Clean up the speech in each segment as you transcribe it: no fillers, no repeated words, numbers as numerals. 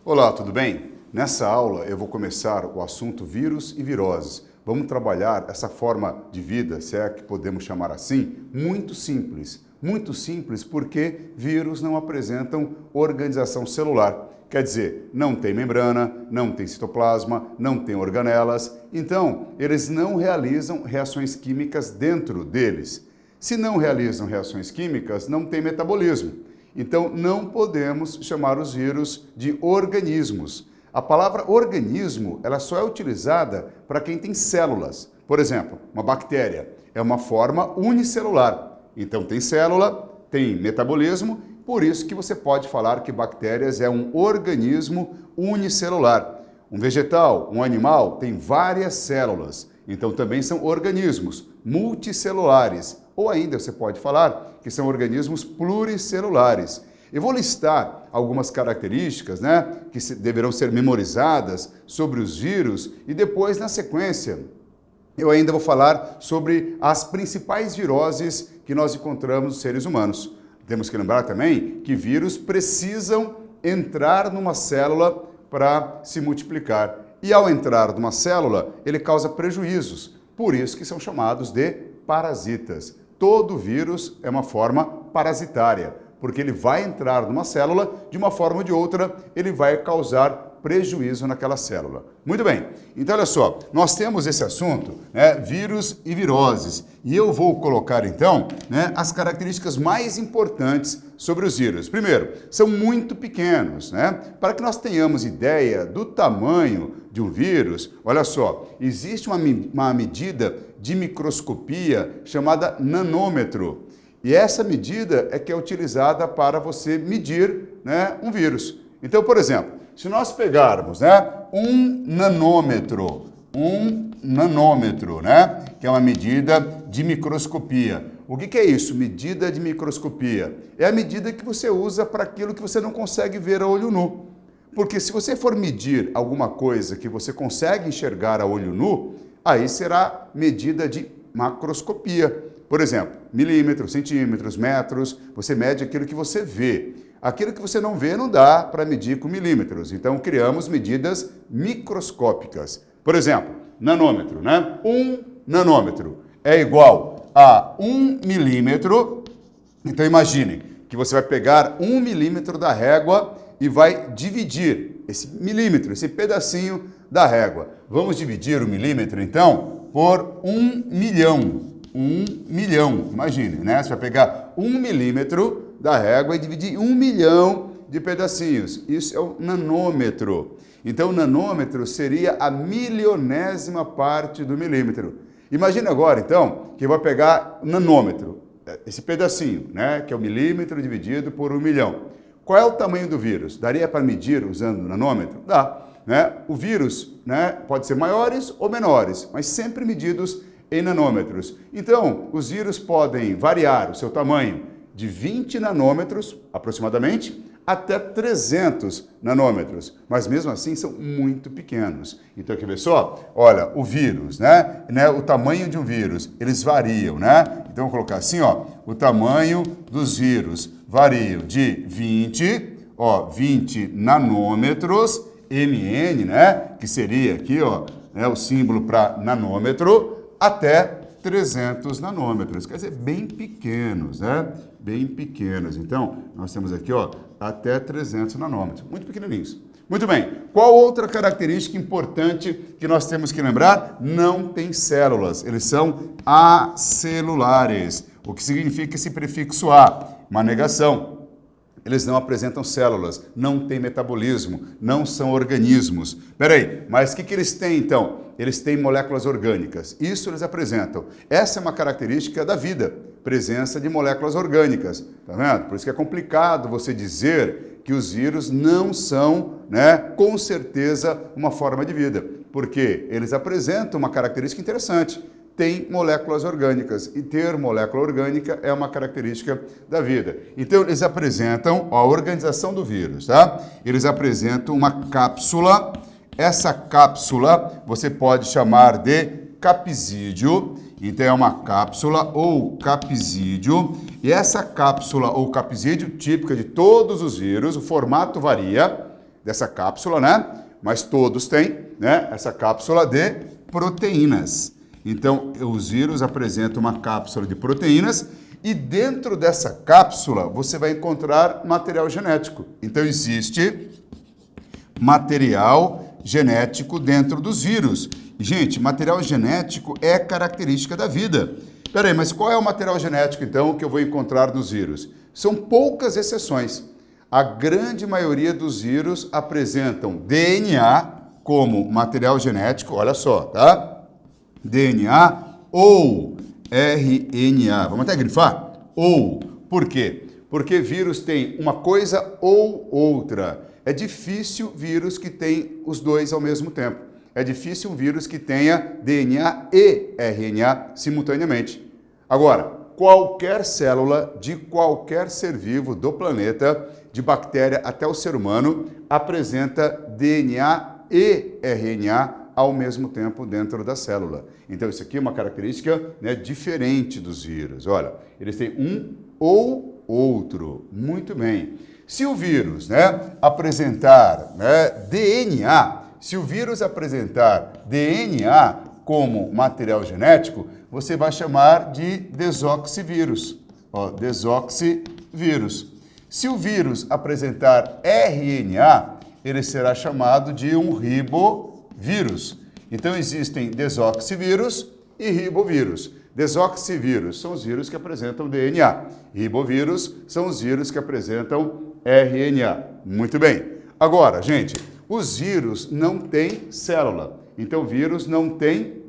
Olá, tudo bem? Nessa aula eu vou começar o assunto vírus e viroses. Vamos trabalhar essa forma de vida, se é que podemos chamar assim, muito simples. Muito simples porque vírus não apresentam organização celular. Quer dizer, não tem membrana, não tem citoplasma, não tem organelas. Então, eles não realizam reações químicas dentro deles. Se não realizam reações químicas, não tem metabolismo. Então, não podemos chamar os vírus de organismos. A palavra organismo, ela só é utilizada para quem tem células. Por exemplo, uma bactéria é uma forma unicelular. Então, tem célula, tem metabolismo, por isso que você pode falar que bactérias é um organismo unicelular. Um vegetal, um animal, tem várias células. Então, também são organismos multicelulares. Ou ainda você pode falar que são organismos pluricelulares. Eu vou listar algumas características, que deverão ser memorizadas sobre os vírus e depois, na sequência, eu ainda vou falar sobre as principais viroses que nós encontramos nos seres humanos. Temos que lembrar também que vírus precisam entrar numa célula para se multiplicar. E ao entrar numa célula, ele causa prejuízos. Por isso que são chamados de parasitas. Todo vírus é uma forma parasitária, porque ele vai entrar numa célula, de uma forma ou de outra, ele vai causar prejuízo naquela célula. Muito bem, então olha só, nós temos esse assunto, vírus e viroses, e eu vou colocar então as características mais importantes sobre os vírus. Primeiro, são muito pequenos, para que nós tenhamos ideia do tamanho de um vírus, olha só, existe uma medida de microscopia chamada nanômetro. E essa medida é que é utilizada para você medir um vírus. Então, por exemplo, se nós pegarmos um nanômetro, que é uma medida de microscopia. O que é isso? Medida de microscopia. É a medida que você usa para aquilo que você não consegue ver a olho nu. Porque se você for medir alguma coisa que você consegue enxergar a olho nu, aí será medida de macroscopia. Por exemplo, milímetros, centímetros, metros, você mede aquilo que você vê. Aquilo que você não vê não dá para medir com milímetros. Então, criamos medidas microscópicas. Por exemplo, nanômetro, 1 nanômetro é igual a 1 milímetro. Então, imagine que você vai pegar 1 milímetro da régua e vai dividir esse milímetro, esse pedacinho da régua. Vamos dividir o milímetro, então, por 1 milhão. 1 milhão, imagine, Você vai pegar 1 milímetro da régua e dividir 1 milhão de pedacinhos. Isso é o nanômetro. Então, o nanômetro seria a milionésima parte do milímetro. Imagine agora, então, que eu vou pegar o nanômetro, esse pedacinho, que é o milímetro dividido por 1 milhão. Qual é o tamanho do vírus? Daria para medir usando o nanômetro? Dá. O vírus pode ser maiores ou menores, mas sempre medidos em nanômetros. Então, os vírus podem variar o seu tamanho de 20 nanômetros, aproximadamente, até 300 nanômetros. Mas mesmo assim são muito pequenos. Então, quer ver só? Olha, o vírus, o tamanho de um vírus, eles variam, Então, vou colocar assim, o tamanho dos vírus variam de 20 nanômetros, mn, que seria aqui, o símbolo para nanômetro, até 300 nanômetros, quer dizer, bem pequenos, Bem pequenos. Então, nós temos aqui, até 300 nanômetros, muito pequenininhos. Muito bem, qual outra característica importante que nós temos que lembrar? Não tem células, eles são acelulares. O que significa esse prefixo A? Uma negação. Eles não apresentam células, não têm metabolismo, não são organismos. Peraí, mas o que eles têm então? Eles têm moléculas orgânicas, isso eles apresentam. Essa é uma característica da vida, presença de moléculas orgânicas, tá vendo? Por isso que é complicado você dizer que os vírus não são, com certeza, uma forma de vida, porque eles apresentam uma característica interessante. Tem moléculas orgânicas, e ter molécula orgânica é uma característica da vida. Então, eles apresentam a organização do vírus, tá? Eles apresentam uma cápsula Essa cápsula você pode chamar de capsídeo. Então, é uma cápsula ou capsídeo. E essa cápsula ou capsídeo, típica de todos os vírus, o formato varia dessa cápsula, né? Mas todos têm, né? Essa cápsula de proteínas. Então, os vírus apresentam uma cápsula de proteínas e dentro dessa cápsula você vai encontrar material genético. Então, existe material genético dentro dos vírus. Gente, material genético é característica da vida. Peraí, mas qual é o material genético, então, que eu vou encontrar nos vírus? São poucas exceções. A grande maioria dos vírus apresentam DNA como material genético, olha só, tá? DNA ou RNA. Vamos até grifar? Ou. Por quê? Porque vírus tem uma coisa ou outra. É difícil vírus que tem os dois ao mesmo tempo. É difícil um vírus que tenha DNA e RNA simultaneamente. Agora, qualquer célula de qualquer ser vivo do planeta, de bactéria até o ser humano, apresenta DNA e RNA ao mesmo tempo dentro da célula. Então, isso aqui é uma característica, né, diferente dos vírus. Olha, eles têm um ou outro. Muito bem. Se o vírus, né, apresentar, né, DNA, se o vírus apresentar DNA como material genético, você vai chamar de desoxivírus. Ó, desoxivírus. Se o vírus apresentar RNA, ele será chamado de um ribovírus. Então, existem desoxivírus e ribovírus. Desoxivírus são os vírus que apresentam DNA. Ribovírus são os vírus que apresentam RNA. Muito bem. Agora, gente, os vírus não têm célula. Então, vírus não tem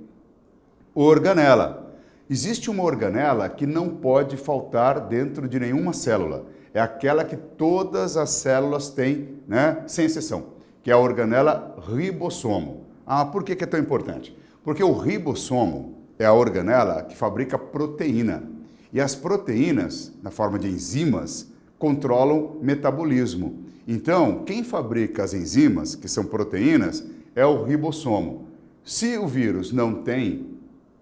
organela. Existe uma organela que não pode faltar dentro de nenhuma célula. É aquela que todas as células têm, né, sem exceção, que é a organela ribossomo. Ah, por que é tão importante? Porque o ribossomo é a organela que fabrica proteína. E as proteínas, na forma de enzimas, controlam metabolismo. Então, quem fabrica as enzimas, que são proteínas, é o ribossomo. Se o vírus não tem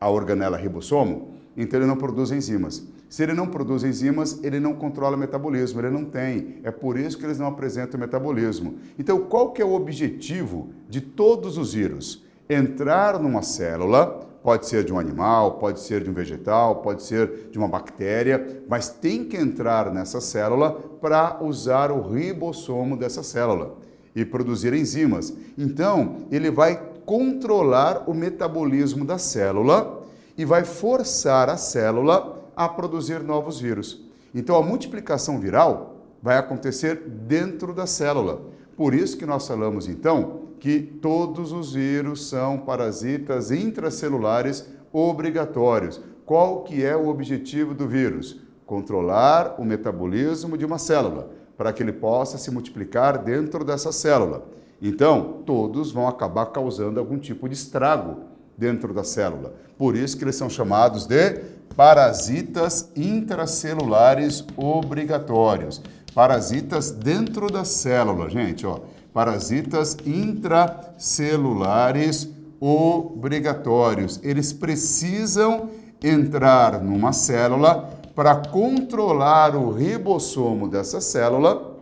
a organela ribossomo, então ele não produz enzimas. Se ele não produz enzimas, ele não controla o metabolismo, ele não tem. É por isso que eles não apresentam metabolismo. Então, qual que é o objetivo de todos os vírus? Entrar numa célula, pode ser de um animal, pode ser de um vegetal, pode ser de uma bactéria, mas tem que entrar nessa célula para usar o ribossomo dessa célula e produzir enzimas. Então, ele vai controlar o metabolismo da célula e vai forçar a célula a produzir novos vírus. Então, a multiplicação viral vai acontecer dentro da célula. Por isso que nós falamos, então, que todos os vírus são parasitas intracelulares obrigatórios. Qual que é o objetivo do vírus? Controlar o metabolismo de uma célula, para que ele possa se multiplicar dentro dessa célula. Então, todos vão acabar causando algum tipo de estrago dentro da célula. Por isso que eles são chamados de parasitas intracelulares obrigatórios. Parasitas dentro da célula, gente, ó. Parasitas intracelulares obrigatórios. Eles precisam entrar numa célula para controlar o ribossomo dessa célula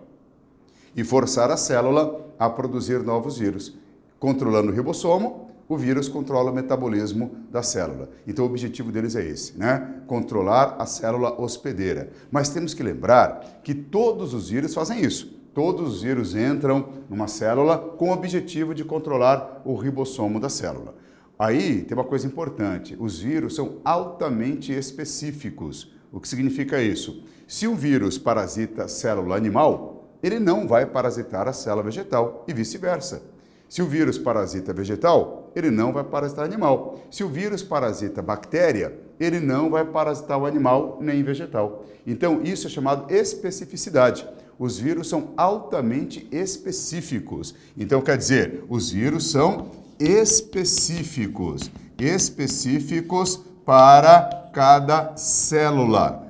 e forçar a célula a produzir novos vírus. Controlando o ribossomo, o vírus controla o metabolismo da célula. Então, o objetivo deles é esse, né? Controlar a célula hospedeira. Mas temos que lembrar que todos os vírus fazem isso. Todos os vírus entram numa célula com o objetivo de controlar o ribossomo da célula. Aí, tem uma coisa importante. Os vírus são altamente específicos. O que significa isso? Se um vírus parasita a célula animal, ele não vai parasitar a célula vegetal e vice-versa. Se o vírus parasita vegetal, ele não vai parasitar animal. Se o vírus parasita bactéria, ele não vai parasitar o animal nem vegetal. Então, isso é chamado especificidade. Os vírus são altamente específicos. Então, quer dizer, os vírus são específicos para cada célula.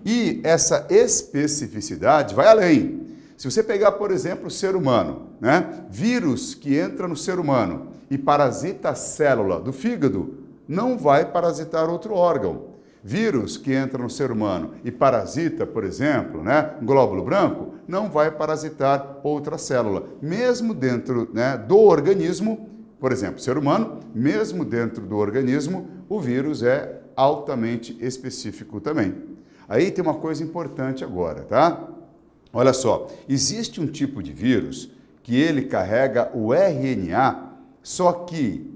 E essa especificidade vai além. Se você pegar, por exemplo, o ser humano, né? Vírus que entra no ser humano e parasita a célula do fígado, não vai parasitar outro órgão. Vírus que entra no ser humano e parasita, por exemplo, né, um glóbulo branco, não vai parasitar outra célula. Mesmo dentro, né, do organismo, por exemplo, ser humano, mesmo dentro do organismo, o vírus é altamente específico também. Aí tem uma coisa importante agora, tá? Olha só, existe um tipo de vírus que ele carrega o RNA, só que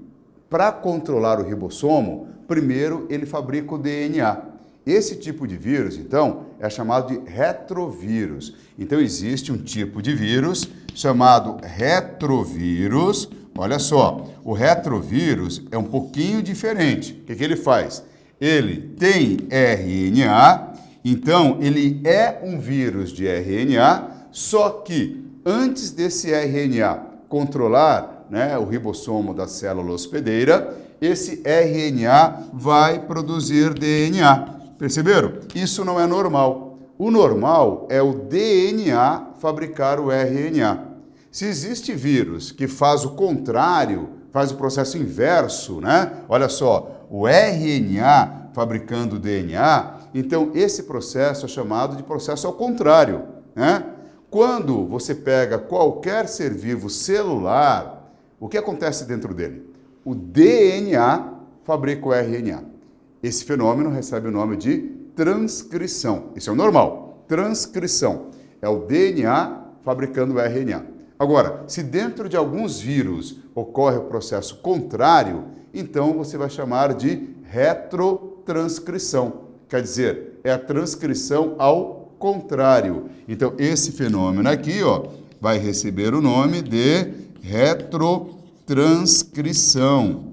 para controlar o ribossomo, primeiro ele fabrica o DNA. Esse tipo de vírus, então, é chamado de retrovírus. Então, existe um tipo de vírus chamado retrovírus. Olha só, o retrovírus é um pouquinho diferente. O que ele faz? Ele tem RNA, então ele é um vírus de RNA, só que antes desse RNA controlar, né, o ribossomo da célula hospedeira, esse RNA vai produzir DNA. Perceberam? Isso não é normal. O normal é o DNA fabricar o RNA. Se existe vírus que faz o contrário, faz o processo inverso, né? Olha só, o RNA fabricando o DNA, então esse processo é chamado de processo ao contrário, né? Quando você pega qualquer ser vivo celular, o que acontece dentro dele? O DNA fabrica o RNA. Esse fenômeno recebe o nome de transcrição. Isso é o normal. Transcrição é o DNA fabricando o RNA. Agora, se dentro de alguns vírus ocorre o processo contrário, então você vai chamar de retrotranscrição. Quer dizer, é a transcrição ao contrário. Então, esse fenômeno aqui, ó, vai receber o nome de retrotranscrição,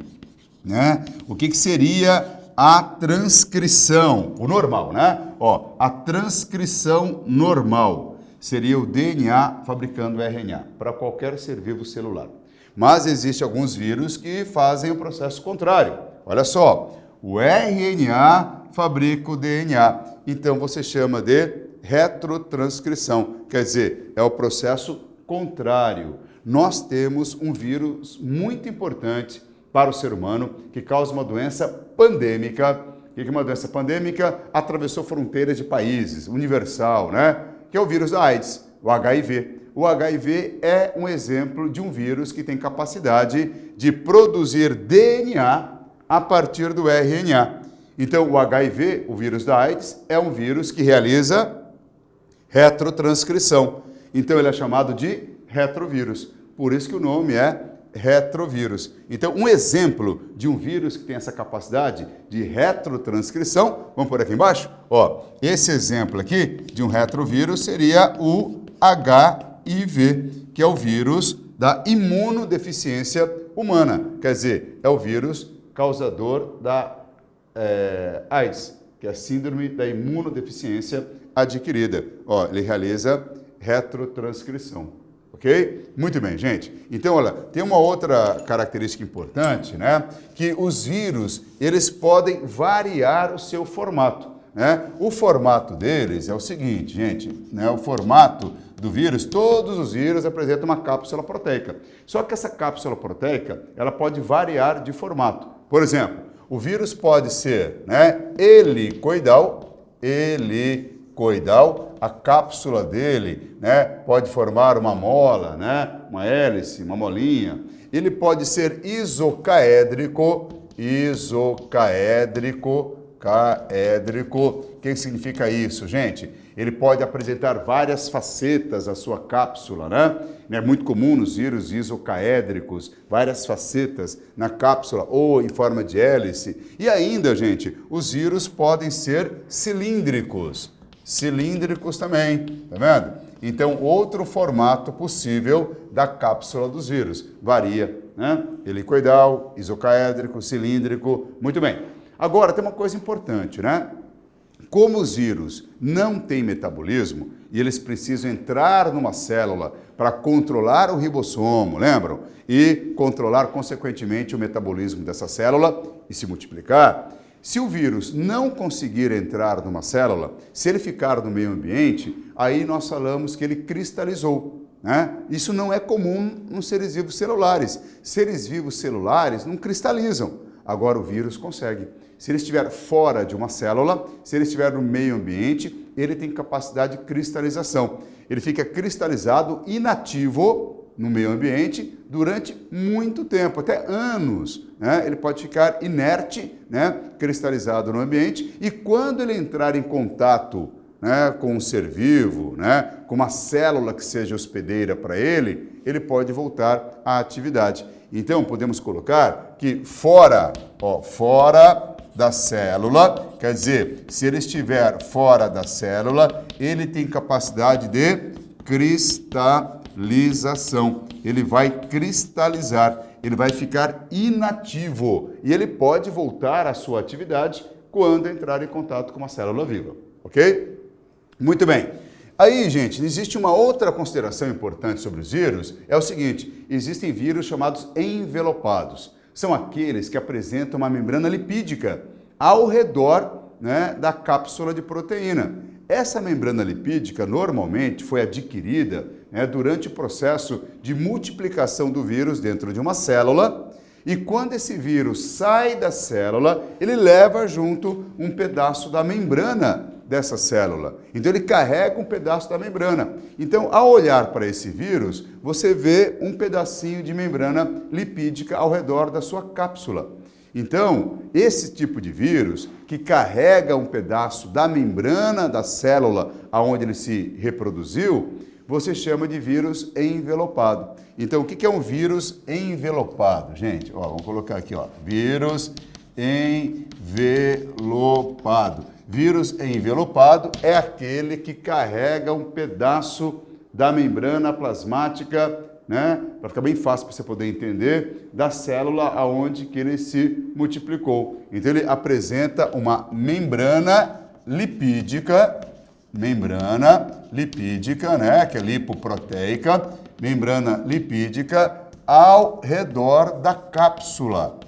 né? O que seria a transcrição? O normal, né? Ó, a transcrição normal seria o DNA fabricando o RNA para qualquer ser vivo celular. Mas existem alguns vírus que fazem o processo contrário. Olha só, o RNA fabrica o DNA. Então você chama de retrotranscrição, quer dizer, é o processo contrário. Nós temos um vírus muito importante para o ser humano que causa uma doença pandêmica. O que é uma doença pandêmica? Atravessou fronteiras de países, universal, né? Que é o vírus da AIDS, o HIV. O HIV é um exemplo de um vírus que tem capacidade de produzir DNA a partir do RNA. Então, o HIV, o vírus da AIDS, é um vírus que realiza retrotranscrição. Então, ele é chamado de retrovírus. Por isso que o nome é retrovírus. Então, um exemplo de um vírus que tem essa capacidade de retrotranscrição, vamos por aqui embaixo? Ó, esse exemplo aqui de um retrovírus seria o HIV, que é o vírus da imunodeficiência humana. Quer dizer, é o vírus causador da AIDS, que é a síndrome da imunodeficiência adquirida. Ó, ele realiza retrotranscrição. Ok? Muito bem, gente. Então, olha, tem uma outra característica importante, né? Que os vírus, eles podem variar o seu formato, né? O formato deles é o seguinte, gente, né? O formato do vírus, todos os vírus apresentam uma cápsula proteica. Só que essa cápsula proteica, ela pode variar de formato. Por exemplo, o vírus pode ser, né, helicoidal, a cápsula dele, né, pode formar uma mola, né, uma hélice, uma molinha. Ele pode ser isocaédrico. O que significa isso, gente? Ele pode apresentar várias facetas à sua cápsula, né? É muito comum nos vírus isocaédricos, várias facetas na cápsula ou em forma de hélice. E ainda, gente, os vírus podem ser cilíndricos também, tá vendo? Então, outro formato possível da cápsula dos vírus. Varia, né? Helicoidal, isocaédrico, cilíndrico, muito bem. Agora, tem uma coisa importante, né? Como os vírus não têm metabolismo e eles precisam entrar numa célula para controlar o ribossomo, lembram? E controlar, consequentemente, o metabolismo dessa célula e se multiplicar. Se o vírus não conseguir entrar numa célula, se ele ficar no meio ambiente, aí nós falamos que ele cristalizou. Isso não é comum nos seres vivos celulares. Seres vivos celulares não cristalizam. Agora o vírus consegue. Se ele estiver fora de uma célula, se ele estiver no meio ambiente, ele tem capacidade de cristalização. Ele fica cristalizado, inativo no meio ambiente durante muito tempo, até anos. Ele pode ficar inerte, cristalizado no ambiente, e quando ele entrar em contato com um ser vivo, com uma célula que seja hospedeira para ele, ele pode voltar à atividade. Então, podemos colocar que fora da célula, quer dizer, se ele estiver fora da célula, ele tem capacidade de cristalização. Ele vai cristalizar, ele vai ficar inativo e ele pode voltar à sua atividade quando entrar em contato com uma célula viva, ok? Muito bem. Aí, gente, existe uma outra consideração importante sobre os vírus, é o seguinte, existem vírus chamados envelopados. São aqueles que apresentam uma membrana lipídica ao redor da cápsula de proteína. Essa membrana lipídica normalmente foi adquirida durante o processo de multiplicação do vírus dentro de uma célula, e quando esse vírus sai da célula, ele leva junto um pedaço da membrana dessa célula. Então ele carrega um pedaço da membrana. Então, ao olhar para esse vírus, você vê um pedacinho de membrana lipídica ao redor da sua cápsula. Então, esse tipo de vírus, que carrega um pedaço da membrana da célula aonde ele se reproduziu, você chama de vírus envelopado. Então, o que é um vírus envelopado? Gente, vamos colocar aqui, vírus envelopado. Vírus envelopado é aquele que carrega um pedaço da membrana plasmática, para ficar bem fácil para você poder entender, da célula aonde que ele se multiplicou. Então ele apresenta uma membrana lipídica, que é lipoproteica, membrana lipídica ao redor da cápsula,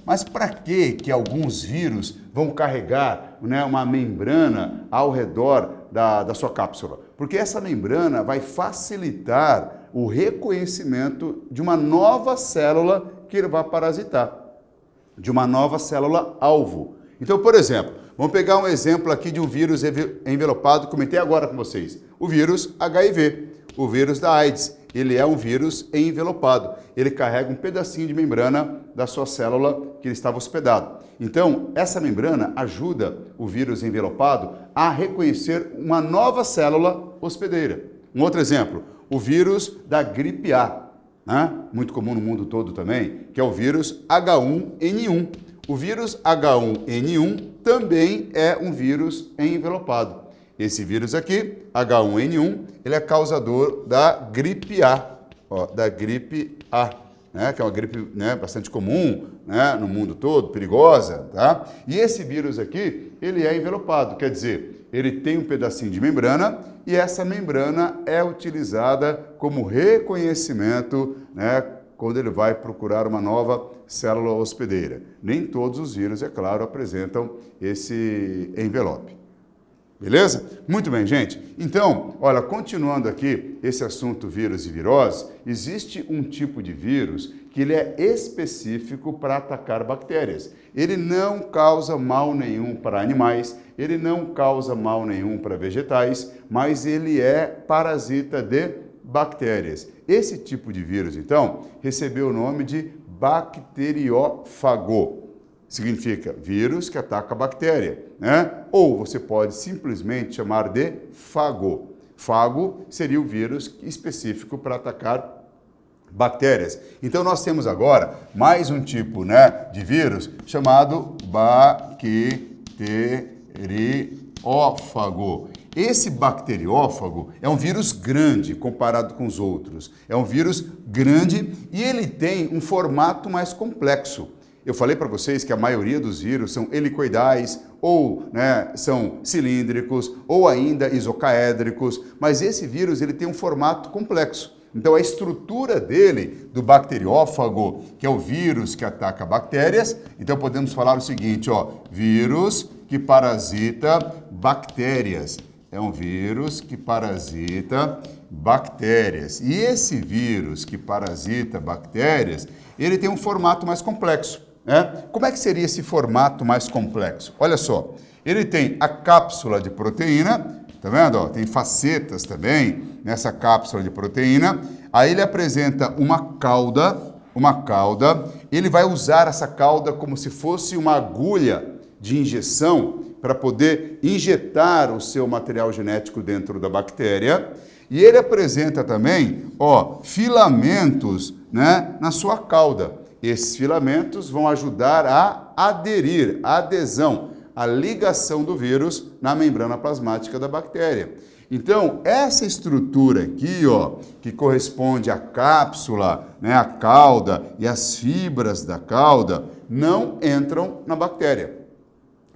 Mas para que alguns vírus vão carregar uma membrana ao redor da sua cápsula? Porque essa membrana vai facilitar o reconhecimento de uma nova célula que ele vai parasitar, de uma nova célula alvo. Então, por exemplo, vamos pegar um exemplo aqui de um vírus envelopado, comentei agora com vocês, o vírus HIV, o vírus da AIDS. Ele é um vírus envelopado. Ele carrega um pedacinho de membrana da sua célula que ele estava hospedado. Então, essa membrana ajuda o vírus envelopado a reconhecer uma nova célula hospedeira. Um outro exemplo, o vírus da gripe A, muito comum no mundo todo também, que é o vírus H1N1. O vírus H1N1 também é um vírus envelopado. Esse vírus aqui, H1N1, ele é causador da gripe A, que é uma gripe bastante comum no mundo todo, perigosa, tá? E esse vírus aqui, ele é envelopado, quer dizer, ele tem um pedacinho de membrana e essa membrana é utilizada como reconhecimento, quando ele vai procurar uma nova célula hospedeira. Nem todos os vírus, é claro, apresentam esse envelope. Beleza? Muito bem, gente. Então, olha, continuando aqui esse assunto vírus e virose, existe um tipo de vírus que ele é específico para atacar bactérias. Ele não causa mal nenhum para animais, ele não causa mal nenhum para vegetais, mas ele é parasita de bactérias. Esse tipo de vírus, então, recebeu o nome de bacteriófago. Significa vírus que ataca a bactéria, Ou você pode simplesmente chamar de fago. Fago seria o vírus específico para atacar bactérias. Então nós temos agora mais um tipo, de vírus chamado bacteriófago. Esse bacteriófago é um vírus grande comparado com os outros. É um vírus grande e ele tem um formato mais complexo. Eu falei para vocês que a maioria dos vírus são helicoidais, ou são cilíndricos, ou ainda isocaédricos, mas esse vírus ele tem um formato complexo. Então, a estrutura dele, do bacteriófago, que é o vírus que ataca bactérias, então podemos falar o seguinte, ó, vírus que parasita bactérias. É um vírus que parasita bactérias. E esse vírus que parasita bactérias, ele tem um formato mais complexo, né? Como é que seria esse formato mais complexo? Olha só, ele tem a cápsula de proteína, tá vendo? Ó, tem facetas também nessa cápsula de proteína. Aí ele apresenta uma cauda, ele vai usar essa cauda como se fosse uma agulha de injeção para poder injetar o seu material genético dentro da bactéria. E ele apresenta também, ó, filamentos, né, na sua cauda. Esses filamentos vão ajudar a aderir, a adesão, a ligação do vírus na membrana plasmática da bactéria. Então, essa estrutura aqui, ó, que corresponde à cápsula, né, a cauda e as fibras da cauda, não entram na bactéria.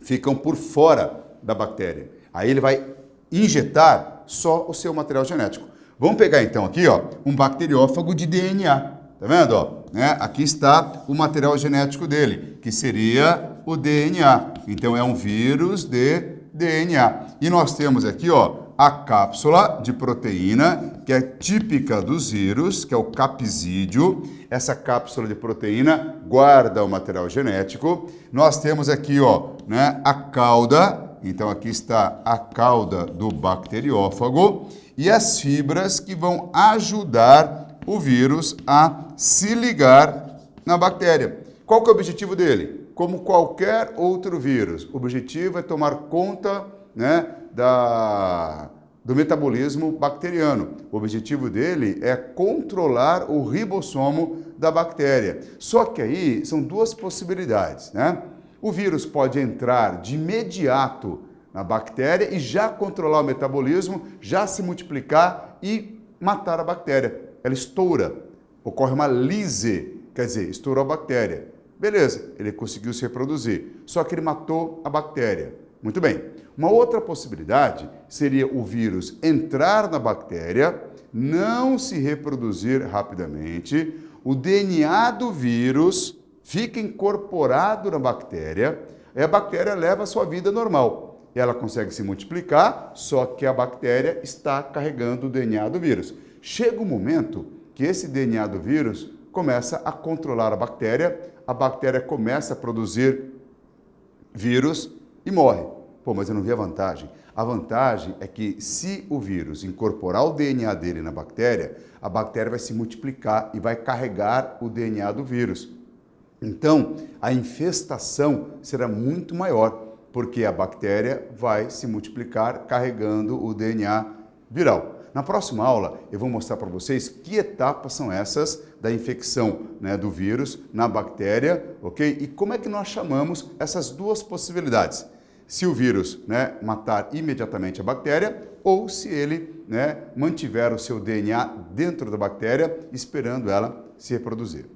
Ficam por fora da bactéria. Aí ele vai injetar só o seu material genético. Vamos pegar então aqui, ó, um bacteriófago de DNA. Tá vendo, ó? Né? Aqui está o material genético dele, que seria o DNA. Então é um vírus de DNA. E nós temos aqui, ó, a cápsula de proteína, que é típica dos vírus, que é o capsídeo. Essa cápsula de proteína guarda o material genético. Nós temos aqui, ó, né, a cauda. Então aqui está a cauda do bacteriófago e as fibras que vão ajudar o vírus a se ligar na bactéria. Qual que é o objetivo dele? Como qualquer outro vírus, o objetivo é tomar conta, né, do metabolismo bacteriano. O objetivo dele é controlar o ribossomo da bactéria. Só que aí são duas possibilidades, né? O vírus pode entrar de imediato na bactéria e já controlar o metabolismo, já se multiplicar e matar a bactéria. Ela estoura, ocorre uma lise, quer dizer, estourou a bactéria. Beleza, ele conseguiu se reproduzir, só que ele matou a bactéria. Muito bem. Uma outra possibilidade seria o vírus entrar na bactéria, não se reproduzir rapidamente, o DNA do vírus fica incorporado na bactéria e a bactéria leva a sua vida normal. Ela consegue se multiplicar, só que a bactéria está carregando o DNA do vírus. Chega um momento que esse DNA do vírus começa a controlar a bactéria começa a produzir vírus e morre. Pô, mas eu não vi a vantagem. A vantagem é que se o vírus incorporar o DNA dele na bactéria, a bactéria vai se multiplicar e vai carregar o DNA do vírus. Então, a infestação será muito maior, porque a bactéria vai se multiplicar carregando o DNA viral. Na próxima aula, eu vou mostrar para vocês que etapas são essas da infecção, né, do vírus na bactéria, ok? E como é que nós chamamos essas duas possibilidades. Se o vírus, né, matar imediatamente a bactéria ou se ele, né, mantiver o seu DNA dentro da bactéria, esperando ela se reproduzir.